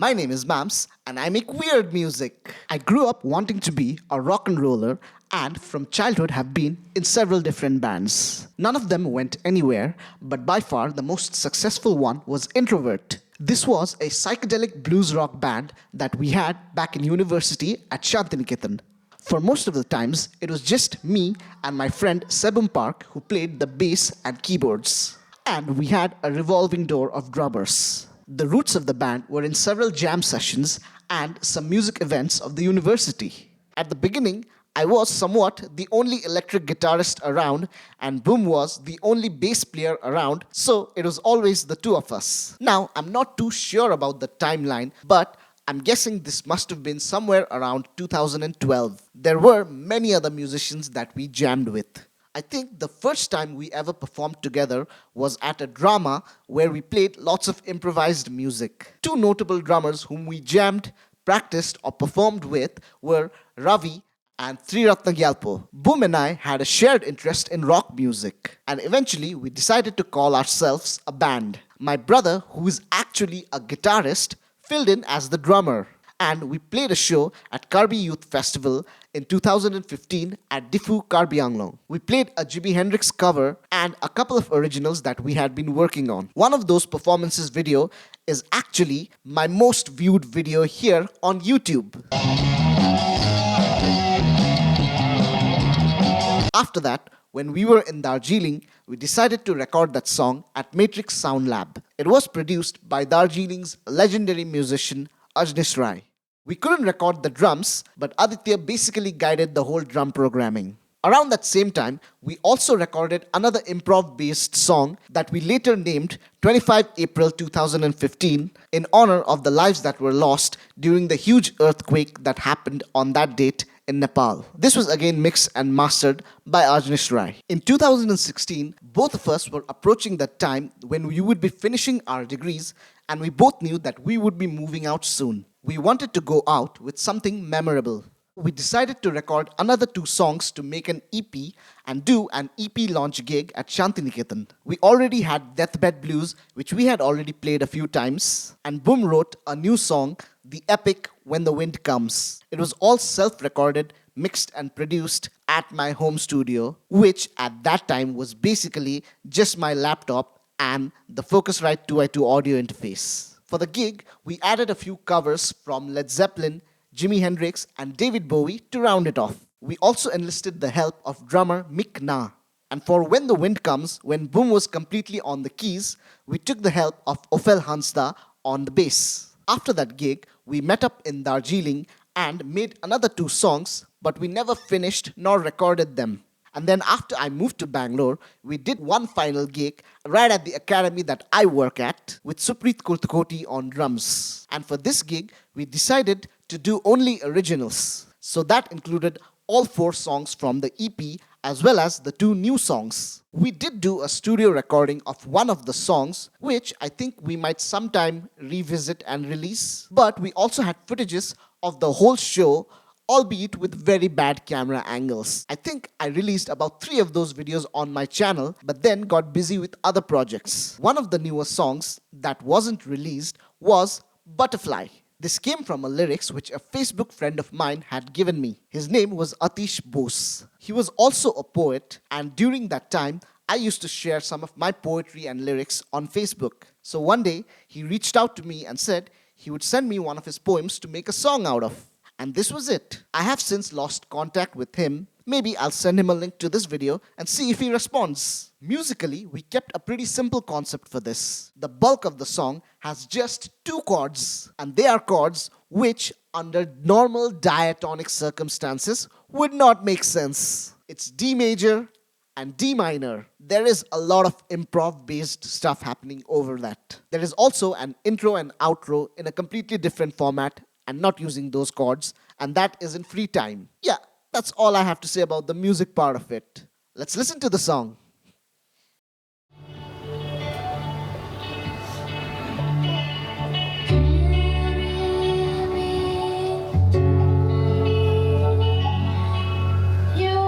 My name is Mams and I make weird music. I grew up wanting to be a rock and roller and from childhood have been in several different bands. None of them went anywhere, but by far the most successful one was Introvert. This was a psychedelic blues rock band that we had back in university at Shantiniketan. For most of the times, it was just me and my friend Saebom Park who played the bass and keyboards. And we had a revolving door of drummers. The roots of the band were in several jam sessions and some music events of the university. At the beginning, I was somewhat the only electric guitarist around, and Boom was the only bass player around, so it was always the two of us. Now, I'm not too sure about the timeline, but I'm guessing this must have been somewhere around 2012. There were many other musicians that we jammed with. I think the first time we ever performed together was at a drama where we played lots of improvised music. Two notable drummers whom we jammed, practiced or performed with were Ravi and Triratna Gyalpo. Boom and I had a shared interest in rock music, and eventually we decided to call ourselves a band. My brother, who is actually a guitarist, filled in as the drummer, and we played a show at Karbi Youth Festival in 2015 at Diffu Karbi Anglong. We played a Jimi Hendrix cover and a couple of originals that we had been working on. One of those performances video is actually my most viewed video here on YouTube. After that, when we were in Darjeeling, we decided to record that song at Matrix Sound Lab. It was produced by Darjeeling's legendary musician Atish Rai. We couldn't record the drums, but Aditya basically guided the whole drum programming. Around that same time, we also recorded another improv-based song that we later named 25 April 2015 in honor of the lives that were lost during the huge earthquake that happened on that date in Nepal. This was again mixed and mastered by Atish Rai. In 2016, both of us were approaching that time when we would be finishing our degrees, and we both knew that we would be moving out soon. We wanted to go out with something memorable. We decided to record another 2 songs to make an EP and do an EP launch gig at Shantiniketan. We already had Deathbed Blues, which we had already played a few times, and Boom wrote a new song, the epic When the Wind Comes. It was all self-recorded, mixed and produced at my home studio, which at that time was basically just my laptop and the Focusrite 2i2 audio interface. For the gig, we added a few covers from Led Zeppelin, Jimi Hendrix and David Bowie to round it off. We also enlisted the help of drummer Mick Na. And for When the Wind Comes, when Boom was completely on the keys, we took the help of Ophel Hansda on the bass. After that gig, we met up in Darjeeling and made another 2 songs, but we never finished nor recorded them. And then after I moved to Bangalore, we did one final gig right at the academy that I work at with Supreeth Kurthukotti on drums. And for this gig, we decided to do only originals. So that included all 4 songs from the EP as well as the 2 new songs. We did do a studio recording of one of the songs, which I think we might sometime revisit and release. But we also had footages of the whole show, albeit with very bad camera angles. I think I released about 3 of those videos on my channel, but then got busy with other projects. One of the newer songs that wasn't released was Butterfly. This came from a lyrics which a Facebook friend of mine had given me. His name was Atish Bose. He was also a poet, and during that time, I used to share some of my poetry and lyrics on Facebook. So one day, he reached out to me and said he would send me one of his poems to make a song out of. And this was it. I have since lost contact with him. Maybe I'll send him a link to this video and see if he responds. Musically, we kept a pretty simple concept for this. The bulk of the song has just 2 chords, and they are chords which, under normal diatonic circumstances, would not make sense. It's D major and D minor. There is a lot of improv-based stuff happening over that. There is also an intro and outro in a completely different format and not using those chords, and that is in free time. Yeah, that's all I have to say about the music part of it. Let's listen to the song. You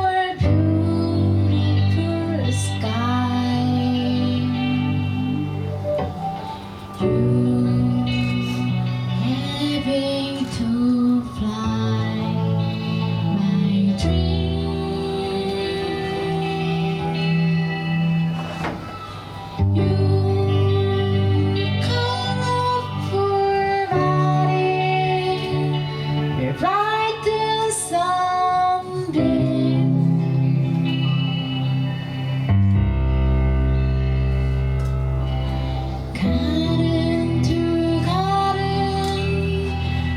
garden to garden,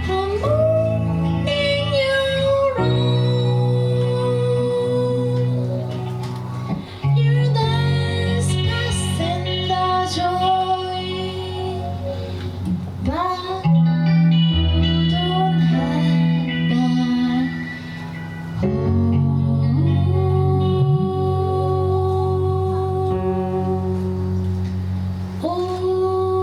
from morning you roam. Your days pass in the joy, but you don't have that home. Oh.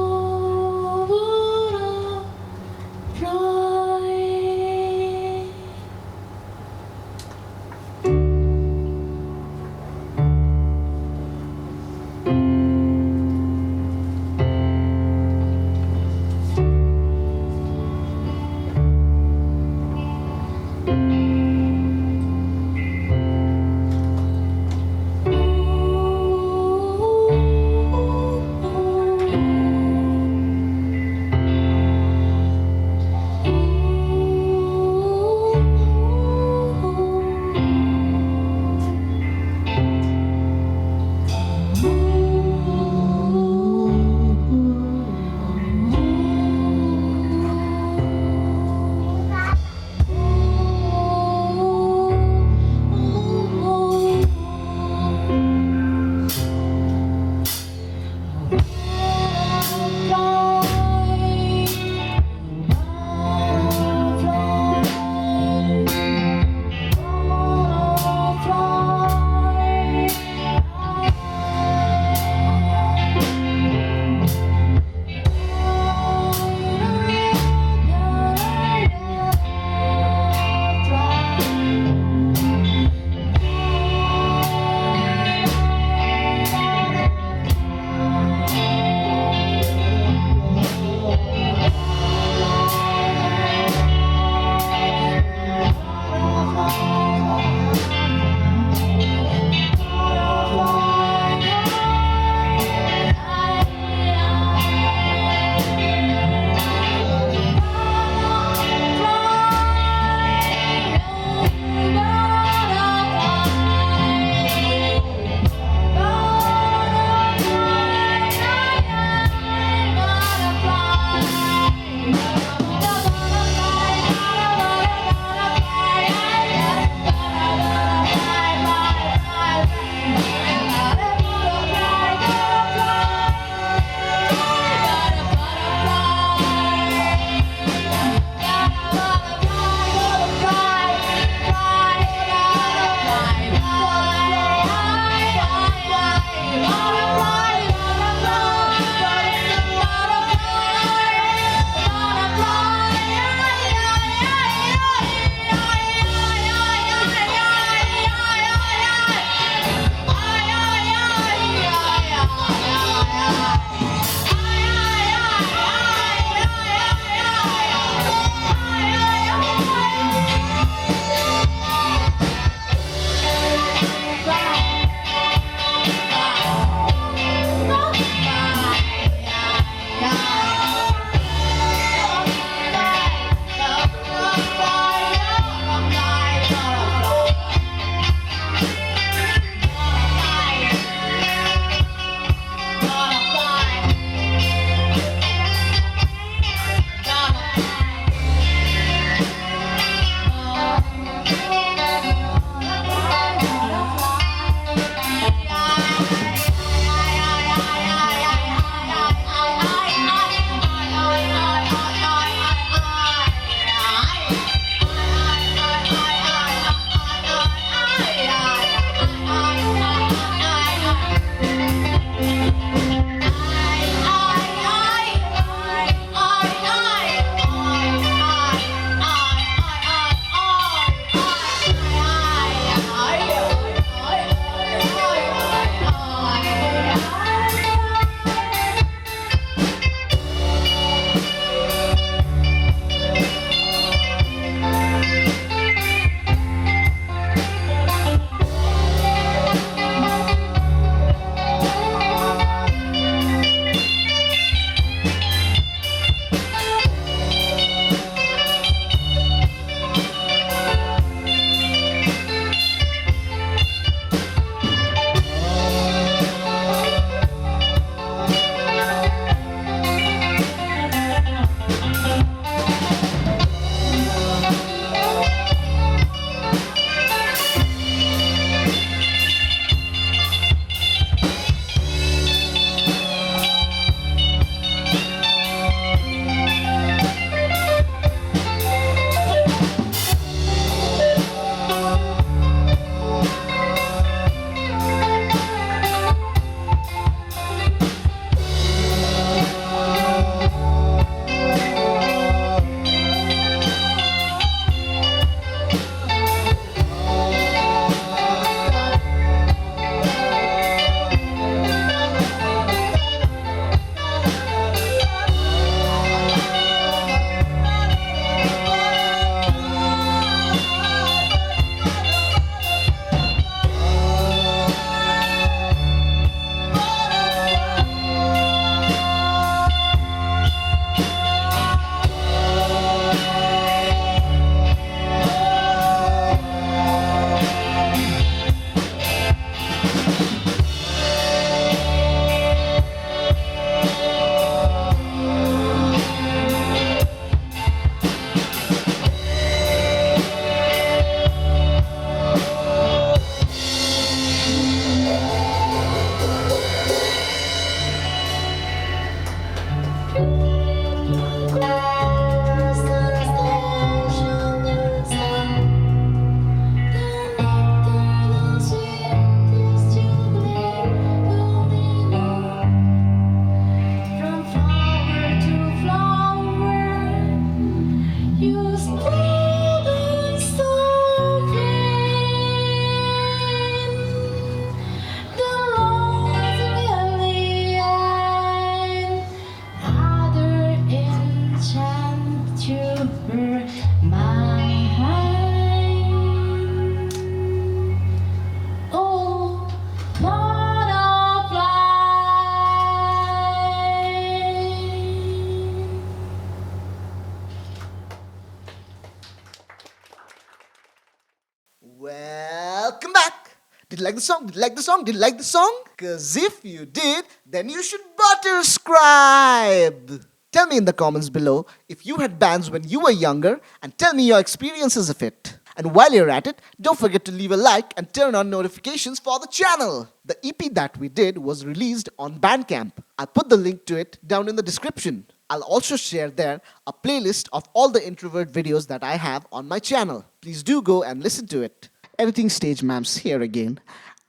Did you like the song? Did you like the song? Did you like the song? Cause if you did, then you should butterscribe. Tell me in the comments below if you had bands when you were younger and tell me your experiences of it. And while you're at it, don't forget to leave a like and turn on notifications for the channel. The EP that we did was released on Bandcamp. I'll put the link to it down in the description. I'll also share there a playlist of all the Introvert videos that I have on my channel. Please do go and listen to it. Editing Stage Mams here again.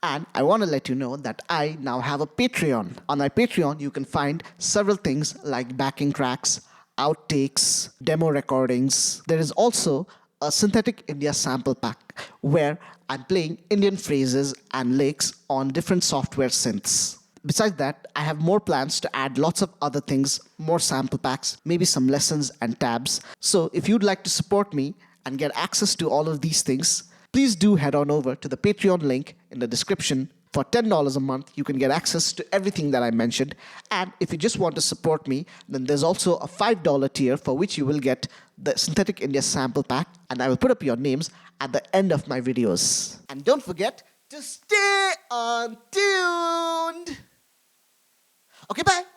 And I want to let you know that I now have a Patreon. On my Patreon, you can find several things like backing tracks, outtakes, demo recordings. There is also a Synthetic India sample pack where I'm playing Indian phrases and licks on different software synths. Besides that, I have more plans to add lots of other things, more sample packs, maybe some lessons and tabs. So if you'd like to support me and get access to all of these things, please do head on over to the Patreon link in the description. For $10 a month, you can get access to everything that I mentioned. And if you just want to support me, then there's also a $5 tier for which you will get the Synthetic India sample pack. And I will put up your names at the end of my videos. And don't forget to stay untuned. Okay, bye.